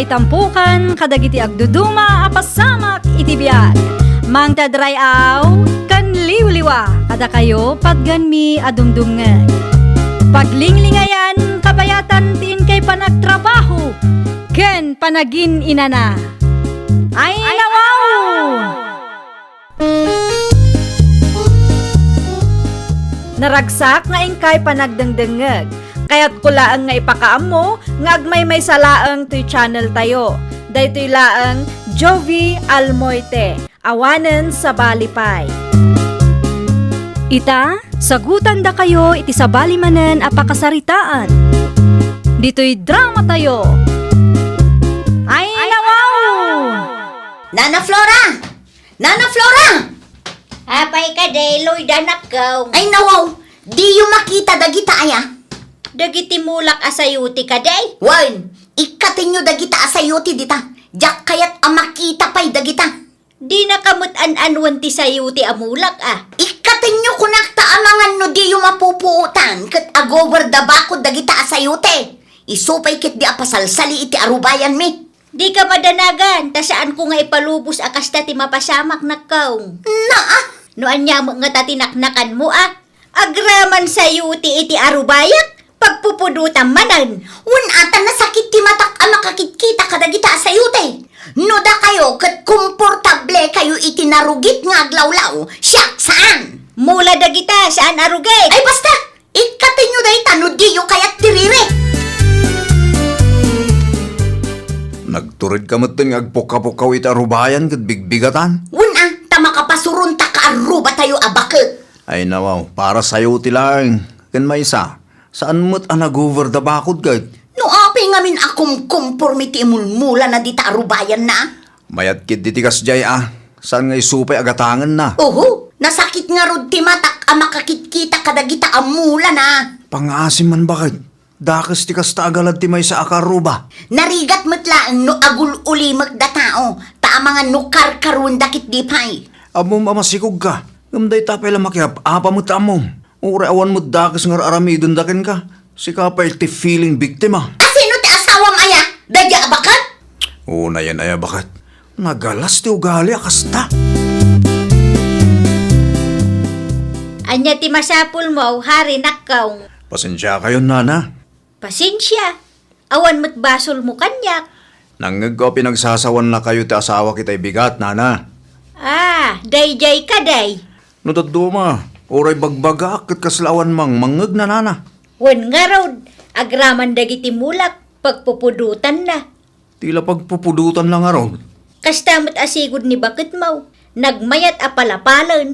ngay tampukan kadagiti agduduma apasamak iti biag. Mang tadrayaw kan liwliwa kada kayo pagganmi adumdumngeg. Paglinglingayan kabayatan tiin kay panagtrabaho ken panagin inana. Ay nawaw! Naragsak nga ingkay panagdengdengeg. Kaya't kulaang nga ipakaam mo, nga agmay may salaang to'y channel tayo. Daytoy laang Jovi Almoite, awanen sa balipay. Ita, sagutan da kayo iti sa balimanen apakasaritaan. Dito'y drama tayo. Ay nawaw! Nana Flora! Nana Flora! Apay ka day, Lloyd anak ko. Ay nawaw! Di yung makita dagita aya. Dagiti mulak asayuti ka day. Wan! Ikatin nyo dagita asayuti dita. Jak kayat amakita pa'y dagita. Di nakamot an-anwan ti sayuti amulak ah. Ikatin nyo kunakta amangan no di yung mapupuutan. Kat agover da bakod dagita asayuti. Isupay kit di apasalsali iti arubayan mi. Di ka madanagan, ta saan ko nga ipalubos akasta ti mapasamak na kaong. Noan niya mo nga tatinaknakan mo ah. Agraman sayuti iti arubayak. Pagpupudutan manan. Un ata nasakit ti matak ang makakikita kadagita asayuti. No da kayo kat komportable kayo iti narugit nga aglawlaw. Siya, saan? Mula dagita saan arugay. Ay basta! Ikatin nyo dahi tanudiyo kaya't tiriri. Nagturid ka matin nga agpuka-pukaw iti arubayan kat bigbigatan. Una, tama ka pasurun ta ka aruba tayo abakil. Ay nawaw, para sa'yo ti lang. Kan may isa, saan mo't anagover da bakod gad? No apay ngamin akong conformity mulmula na di ta arubayan na. Mayat kid ditikas jay saan nga isupay agatangan na? Oho, nasakit nga rod ti matak ang makakitkita kadagita amula na. Pangasim man bakit? Dakas ti kasta agalad ti may sa akaruba. Narigat matlaang no agul uli magdatao. Ta mga no karkarun dakit di pay. Amom amasikog ka. Gamday tapay lang makiap, apa mo tamom. Ura awan mo dakas nga aramidon dakin ka. Si kapay ti feeling biktima. Asino ti asawam aya? Dadya abakat? Una yan aya bakit? Nagalas ti ugali akasta. Anya ti masapul mo, hari nakkaw. Pasensya kayo nana. Pasensya. Awan mo't basol mo kanyak. Nangag ko pinagsasawan na kayo ti asawa kita'y bigat nana. Ah, day-jay ka day. Nutaduma, oray bagbaga akit kaslawan mang mangag na nana. Wan nga raw, agraman dagiti mulak, pagpupudutan na. Tila pagpupudutan lang araw. Kastamot asigod ni bakit mo, nagmayat apalapalan.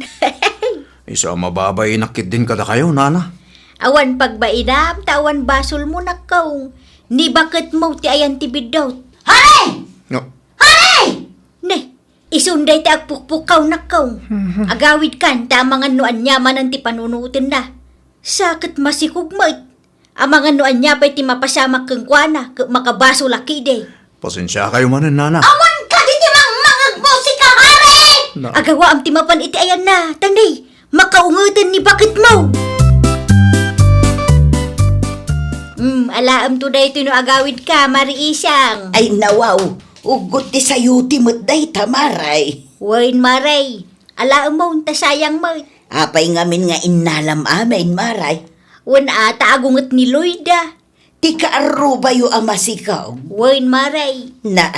Isa mababay nakit din kada kayo nana. Awan pagbainam, tawan basol mo nakaw. Ni bakit mo ti ayan ti bidaw. Hare! No. Hare! Ne, isunday ti agpukpukaw nakaw. Agawid kan, tamang anuan yaman ang ti panunutin na. Sakit masikog mo. Amang anuan niya pa'y ti mapasamak kang kwana, makabaso laki de. Pasensya kayo manin nana. Awan ka di ti musika, hare! Na- Agawa am ti mapan iti ayan na, tanay, makaungutan ni bakit mo. Alaam to day no agawid ka, Mari Isang. Ay nawaw, ugot ti sayuti mo't day tamaray. Wain Maray, alaam mo, tasayang mo. Apay ngamin nga inalam amin, maray. Wan ata agungot ni Lloyda. Ti kaaruba yu amasikaw. Wain Maray, Na,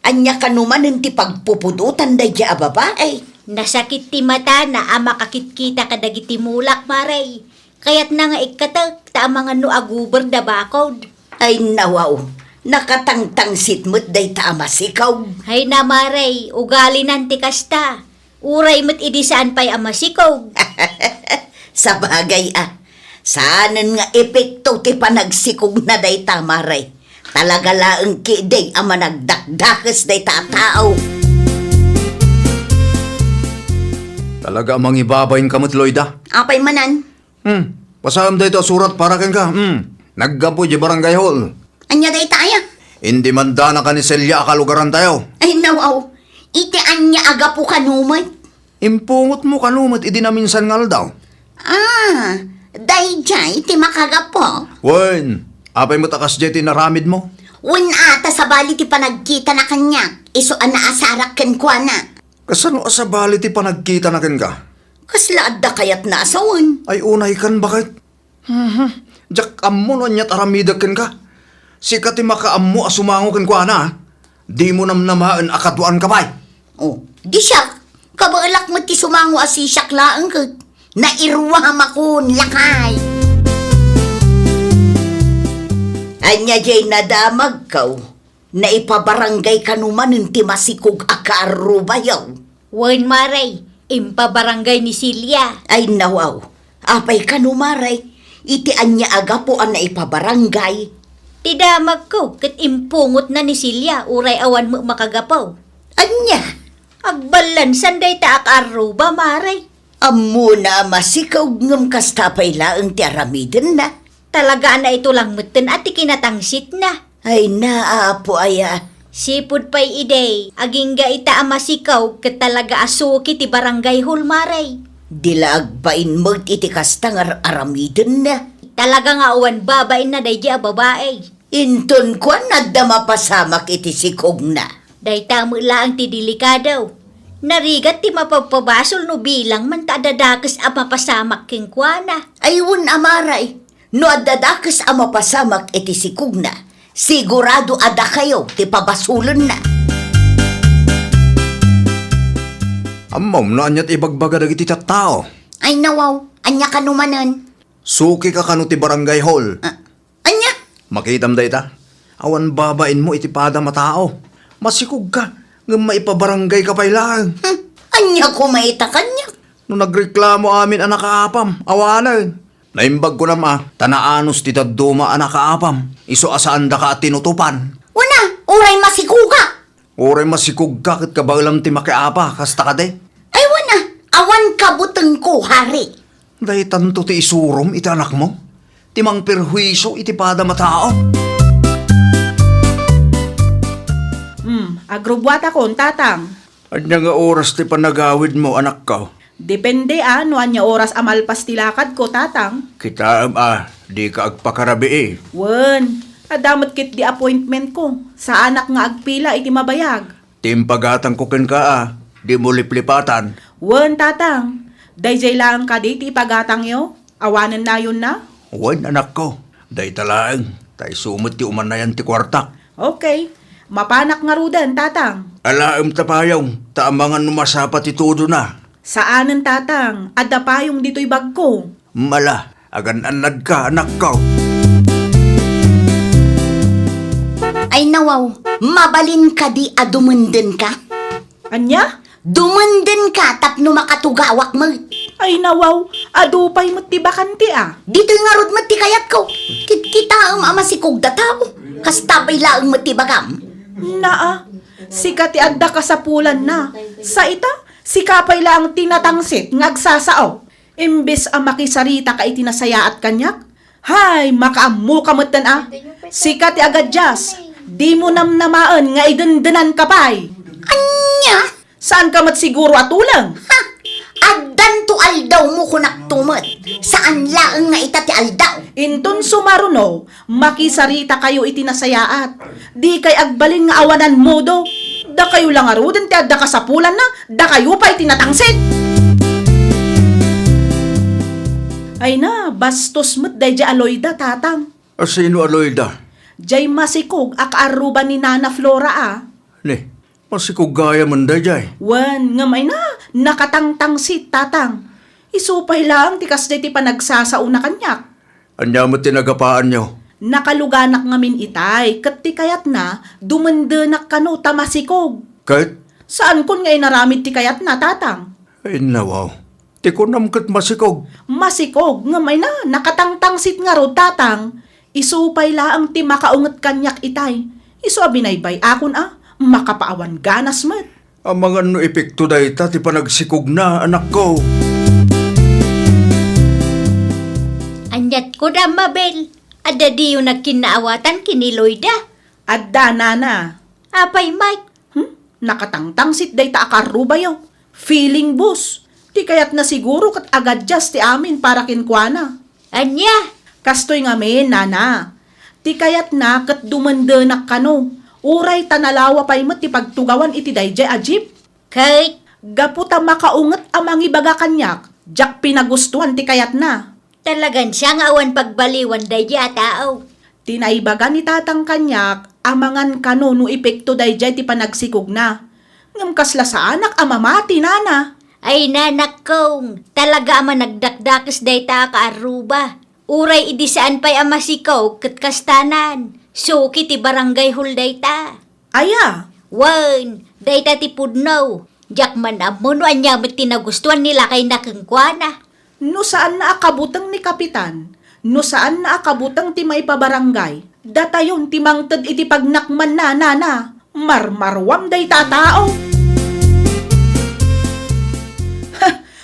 anya kanuman ng ti pagpupudutan day di ababae. nasakit ti mata na makakit-kita kadagiti mulak, Maray. Kaya't na nga ikatak, tamang ano aguber da bakod. Ay nawaw, nakatangtangsit mo't day ta amasikaw. Hay na, Maray, ugali nanti kasta. Uray mo't idisaan pa'y amasikog. Sa bagay saanan nga epekto ti panagsikog na day ta maray. Talaga laeng ki day ama nagdakdakas day ta tao. Talaga amang ibabayin kamot Lloyda. Apay manan, Pasam dito surat para ken ka. Naggapo di barangay hall. anya day tayo. Hindi man dana ka ni Celia akalugaran tayo. Ay nawaw, iti anya aga po kanumat. Impungot mo kanumot idi na minsan ngal daw. Day jay ti makagapo. Wen, apay mo takas jay tinaramid mo. Un ata sa bali ti panagkita na kanya. Iso ana asarak ken kwa na. Kasano sa bali ti panagkita na ken ka? Kasla adda kayat na asawan. Ay unay kan bakit? Jak ammo no nyat aramida ken ka. Sika ti makaammo asumango ken kwa na. Di mo namnamaan akatuan ka bay. Oh, di siya. Kabaalak mo ti sumango asisyak laang ka. Nairwa makun lakay. Anya jay nadamag kaw. Naipabarangay kanuman ti masikog akaarubayaw. Wen maray, impabarangay ni Silya. Ay nawaw. Apay kanumaray. Iti anya aga po ang naipabarangay. Tidamag ko, kat impungot na ni Silya, uray awan mo makagapaw. Anya. Agbalan, sanday ta akaruba, maray. Amo na masikaw ngam kastapay laang ti aramiden na. Talaga na ito lang mutin at ikinatangsit na. Ay naapo aya. Sipud pa'y iday, aging ga ita amasikaw, kat talaga asuki ti barangay hul, maray. Dilaag bain mo iti kastang aramiden na. Talaga nga awan babain na day a babae. Inton ko nadama pasamak iti sikog na. Day tamo lang ti delikadaw. Narigat ti mapagpabasol no bilang man ta adadakas a mapasamak king kuana. Ayun amaray. No adadakas ang mapasamak iti sikog na. Sigurado ada kayo ti pabasulan na. Ammom no anyat ibagbaga dagiti tattao. Ay nawaw. Anya kanumanan. Suki ka kanu ti barangay hall. Anya? Makitam day ta. Awan babain mo iti pada matao. Masikog ka. Ngam maipabarangay ka pa'y lang. Anya ko maita kanya. Nung nagreklamo amin anak kaapam, awanan. Naimbag ko nama, tanaanos ti taduma anak kaapam. Iso asaan da ka at tinutupan. Una, uray masikuga. Oray masikog ka kat kabalam ti makiapa, kasta ka de. Ay wana, awan kabuteng ko, hari. Day tanto ti isurom iti anak mo. Timang perhuiso iti pada matao. Agrobwat akon, tatang. Anya nga oras ti panagawid mo anak ka. Depende no anya oras amalpas tilakad ko, tatang. Kita di ka agpakarabi eh. Wen, adamot kit di appointment ko. Sa anak nga agpila iti mabayag. Timpagatang ko ken ka di mo liplipatan. Wen, tatang. Dayjay lang ka di ti ipagatang yo. Awanan na yun na. Wan anak ko, day talaang. Tay sumot ti umanayan ti kwartak. Okay. Mapanak nga rudan, tatang. Alaam tapayong, taamangan numasapa ti todo na. Saanan, tatang? Adda payong dito'y bag ko. Mala, agan-anad ka anak ko. Ay nawaw, mabalin ka di adumenden ka. Anya? Dumenden ka tapno makatugawak mo. Ay nawaw, adupay mo ti bakanti Dito nga rod mo ti kayat ko. Kita ang amasikog da tao. Kastapay laang mo ti bagam. Naa, sika ti adda kasapulan na. Sa ita, sikapay lang tinatangsit ngagsasao. Imbes ang makisarita ka itinasaya at kanyak. Hay, makaamu kamutan Sika ti agadyas. Di mo namnamaan nga idundunan ka pa'y. Anya? Saan ka mat siguro atulang? Ha? Addan to aldaw mo kunak tumot. Saan laang nga ita ti aldaw? Inton sumaruno, makisarita kayo itinasayaat. Di kay agbalin nga awanan modo. Da kayo lang aruden ti adda kasapulan na, da kayo pa itinatangsit. Ay na, bastos mo't day ja aloyda, tatang. Sino aloyda? Jay masikog akaaruba ni Nana Flora Ne, masikog gaya man day jay. Wan, nga may na, nakatangtangsit, tatang. Isupay lang, tikas day ti panagsasauna kanyak. Anya mo tinagapaan nyo. Nakaluganak ngamin itay, kat ti kayat na, dumandanak kano tamasikog. Kahit, Saan kun ngay naramid ti kayat na, tatang? ay nawaw, ti ko namkat masikog. Masikog, nga may na, nakatangtangsit nga ro, tatang. Isupay laang ti makaungat kanyak itay. Isu abinaybay akon makapaawan ganas mat. Ang mga no epekto day ta, ti panagsikog na anak ko. Anyat ko da, Mabel. Ada di yung nagkinaawatan kiniloyda. Adda, nana. Apay, Mike. Nakatangtangsit day ta akarubayo. Feeling bus. Ti kayat na siguro kat agad just ti amin para kinkwana. Anya? Kastoy ngamin, nana. Ti kayat na kat dumandanak kano. Uray tanalawa pa'y mo ti pagtugawan iti dayjay ajip. Kay, Gaputa makaunget amang ibaga kanyak. Jak pinagustuhan ti kayat na. talagan siya nga awan pagbaliwan dayjay a tao. Tinaibaga ni tatang kanyak amangan kano no epekto dayjay ti panagsikog na. Ngam kasla sa anak amamati nana. Ay nanak kong, talaga ama nagdakdakis dayta ka aruba. Uray idi saan pa'y ama sikaw kat kastanan. Suki ti barangay hul dayta. Aya, Wan, dayta ti pudnaw. Jak man amo no anya met tinagustuhan nila kay nakengkwana. no saan na akabutang ni kapitan? No saan na akabutang ti may pabarangay? Datayon ti mangted iti pagnakman na nana. Marmarwam day tatao.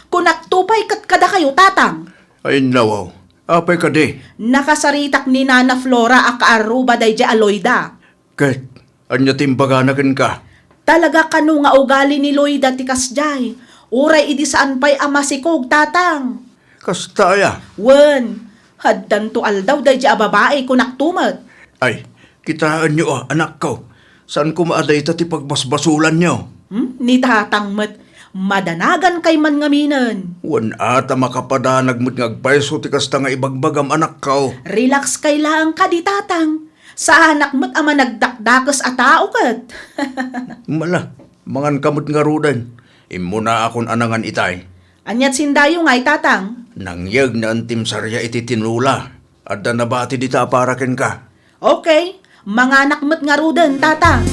Kunaktupay kat kada kayo tatang. Ay nawaw, apay ka di. Nakasaritak ni Nana Flora akaaruba day ja Aloyda. Ket, anya timbaganakin ka. Talaga kanu nga ugali ni Loyda ti kasjay. Uray idi saan pa'y amasikog tatang. Kastaya. Wen, haddan to aldaw day ja babae kunaktumat. Ay, kitaan nyo anak ko. Saan kumaaday ta ti pagbasbasulan nyo? Ni tatang met, madanagan kay man ngaminan. Wan ata makapadanag mo't ngagpaiso ti kasta nga ibagbagam anak ko. Relax kay lang ka di tatang. Sa anak mo't ama nagdakdakas a tao kat. Mala, mangan kamot nga rudan. Imo na akon anangan itay. Anyat sindayo nga'y tatang. Nangyag na antim sarya iti tinula. Adda na ba ti dita aparaken ka? Okay, mga anak mo't nga rudan tatang.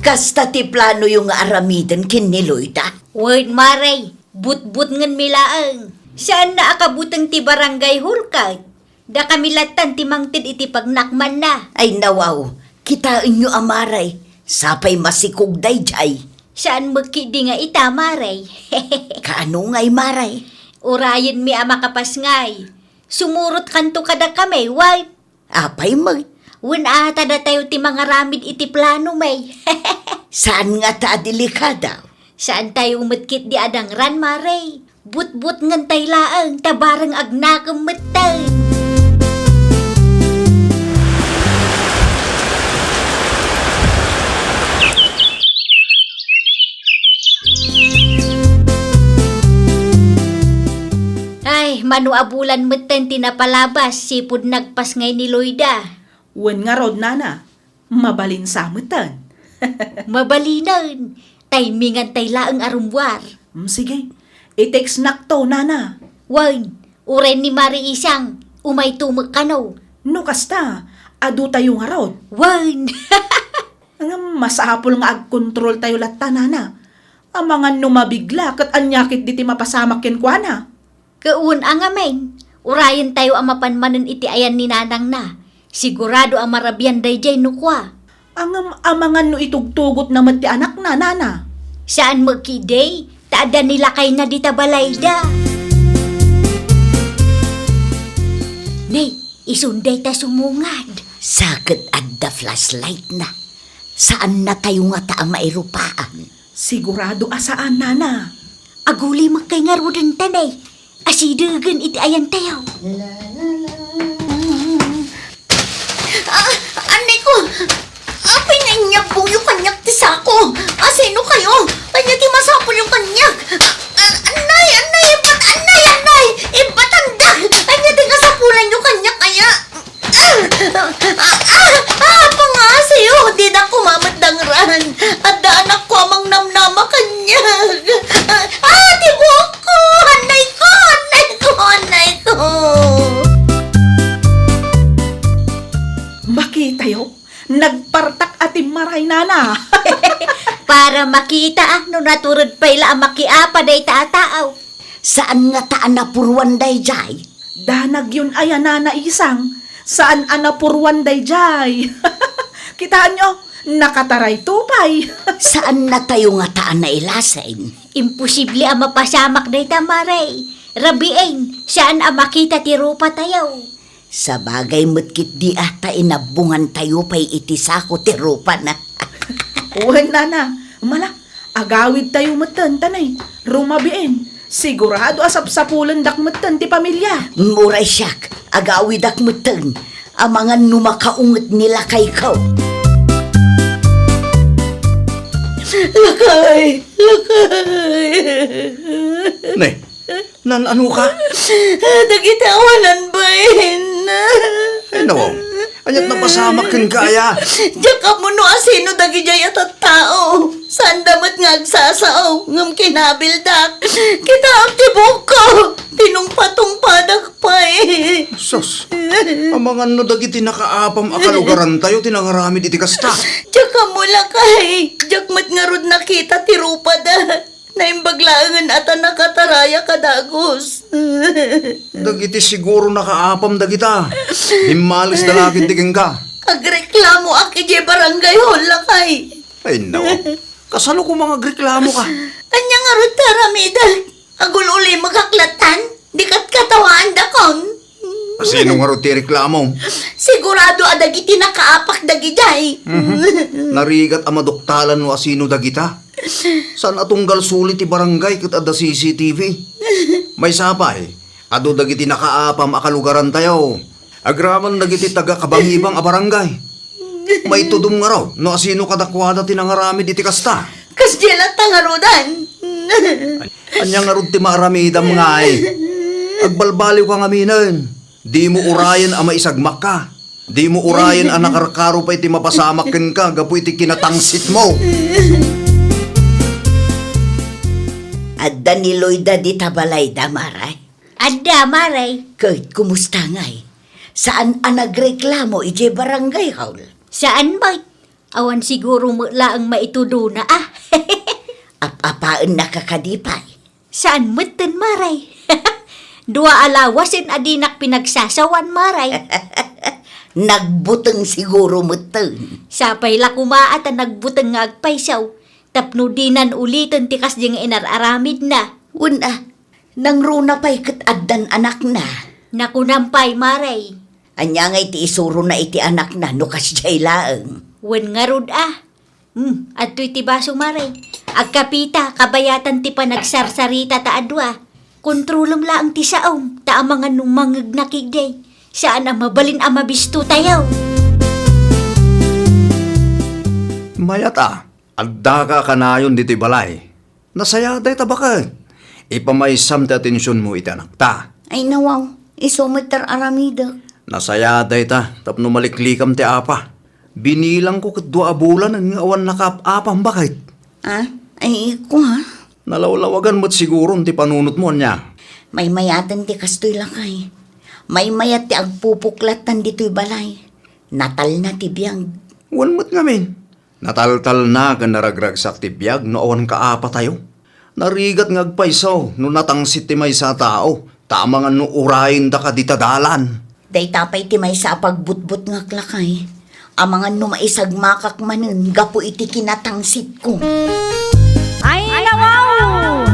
Kasta ti plano yung aramidan kin ni Loida. Word maray, but-but ngan milaang. Saan na akabutang ti barangay hulkat? Da kamilatan ti mangtid iti pagnakman na. Ay nawaw, kitain nyo amaray. Sapay masikog dayjay. Saan magkidi nga ita maray? Kaano nga'y maray? Urayan mi ama kapas ngay. Sumurot kanto kada kami, wife. Apay mag. Wen ata na tayo ti mga ramid iti plano may. Saan nga ta delikada? Saan tayo umatkit di adang ran maray? But-but ngan tay laang tabarang agnakam matay. Ay, manuabulan matan tinapalabas sipud nagpas ngay ni Loida. Wen nga rod nana, mabalin sa mutan. Mabalinan, timingan tay laang arumwar. Sige, i-text nakto nana. Wan, uren ni Mari Isang, umay tumak kanaw. No kasta, adu tayo nga rod. Wan, Ang masapol nga ag-control tayo latta nana. Amangan numabigla kat anyakit di ti mapasamak ken kuana. kaun ang ameng. Urayan tayo ang mapanmanan iti ayan ni nanang na. Sigurado ang marabian dayjay nukwa. Ang amangan no itugtugot naman ti anak na nana. Saan magkiday? Taada nila kay na dita balayda. Nay, isunday ta sumungad. Sakit adda flashlight na. Saan na tayo nga ta mairupaan? Sigurado asaan nana. Aguli makay nga rudan tanay. Asidagan iti ayan tayo. Anay ko! Apay na inyak po yung kanyak ti sako! Sino kayo? Kanya ti masapol yung kanyak! Anay! Ipatanda! Kanya ti kasapulan yung kanyak kaya! Pangasayo! Di na kumamatdangran! At da anak ko amang namnama kanyak! Tibuok ko! Anay ko! Makita yo, nagpartak ating maray nana. Para makita no naturod pa ila ang makiapa day taataaw. Saan nga taan na purwan dayjay? Danag yun ay nana Isang. Saan anapurwan dayjay? Kitaan nyo, nakataray tupay. Saan na tayo nga taan na ilasin? Imposible ang mapasamak day tamaray. Rabieng, saan ang makita ti rupa tayo? Sa bagay mutkit di ata inabungan tayo pa'y itisako ti rupa na. Uwan nana, mala, agawid tayo matan tanay. Rumabiin, sigurado asap-sapulan dak matan ti pamilya. Muray siyak, Agawid ak muteng, ang mga numakaungot nila kay kau. Lakay! Ne, nan ano ka? Nagitawanan ba yun? Ay nawaw, anyat napasamak ken kaya. Diyak ka mo no asino dagi jay at tao. Saan damat nga agsasao, ngam kinabildak. Kita ang tibok ko, tinungpatungpadak pa eh. Sus, ang mga no dagiti nakaapam akalugaran tayo tinangaramid iti kasta. Diyak ka mo lakay, diyak mat nga rod nakita tirupa da. Naimbaglaangan at nakataraya kadagos. Dagiti siguro nakaapam dagita. Himalis dalagit digeng ka. Agreklamo aki jay barangay hall lakay. Ay nawaw, kasano ko mga reklamo ka? Anya nga rod taramida. Agul uli magaklatan, di kat katawaan dakon. Sino nga ro ti reklamo? Sigurado adagiti nakaapak dagi jay. Narigat ang maduktalan no asino dagita. San atunggal sulit ti barangay ket adda CCTV? May sapay, ado dagiti nakaapam akalugaran tayo. Agraman dagiti taga kabangibang a barangay. May tudom nga raw, no asino kadakwada tinangaramid iti kasta. Kasdila tangarudan. Anya nga rod ti maaramidam nga ay. Agbalbaliw ka ngaminan. Di mo urayan ang maisagmak ka. Di mo urayan ang nakarkaro pa iti mapasamak ken ka, gapu iti kinatangsit mo. Adda ni Loida di tabalay damaray. Adda, maray. Kurt, kumusta ngay? Saan ang nagreklamo ije barangay hall? Saan ba? Awan siguro mula ang maitudo na Apapaan nakakadipay. Saan mutin, maray? Dua alawasin adinak pinagsasawan, maray. Nagbuteng siguro muteng. Sapay la kumaat ang nagbutang nga agpaysaw. Tapno dinan ulitin tikas ding inararamid na. Una, nang runa pa'y kat addan anak na. Nakunampay, maray. Anya ngay ti isuro na iti anak na no kasjay laeng. Wen nga rod at to'y tibaso, maray. Agkapita, kabayatan ti panagsarsarita ta adwa. Kontrolom laang ti saom, ta ang mga numangag nakigday. Saan ang mabalin ang mabisto tayaw? Mayata, adda ka kanayon diti balay. Nasaya day tabakat. Ipamaysam ti atensyon mo iti anak ta. Ay nawaw, isometer aramida. Nasaya day ta, tapno maliklikam ti apa. Binilang ko kat 2 bulan ang awan nakapapang bakit. Ay, ko ha? Nalawlawagan mo't siguro ti panunot mo niya. May mayatan ti kastoy lakay. May mayat ti agpupuklatan dito'y balay. Natal na ti biyang. Wan mo't ngamin. Nataltal na ka naragragsak ti biyag no awan kaapa tayo. Narigat ngagpaysaw no natangsit ti may sa tao. Tama nga no urayin da ka ditadalan. Day tapay ti may sa pagbutbut nga klakay. Ang mga numaisagmakak manen, gapo iti kinatangsit ko. Ay nawaw!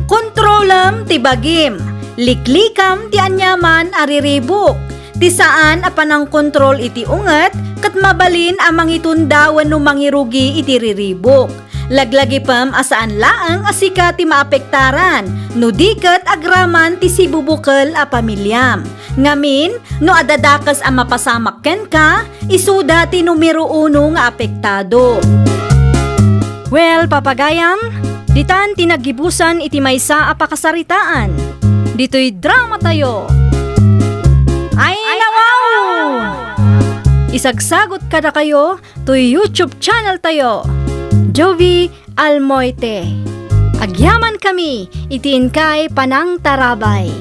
Kontrolam ti bagim, liklikam ti anyaman ariribok. Ti saan apanang kontrol iti unget, kat mabalin amang itundawan no mangirugi iti riribok. Laglagi pam asaan laang asika ti maapektaran, no diket agraman ti sibubukal a pamilyam. Ngamin, no adadakas ang mapasamakken ka, isuda ti numero 1 nga apektado. Well, papagayam, ditan tinagibusan iti maysa a pakasaritaan. Dito'y drama tayo. Ay nawaw! Isagsagot kada kayo to YouTube channel tayo. Jovi Almoite. Agyaman kami, itiin kay Panang Tarabay.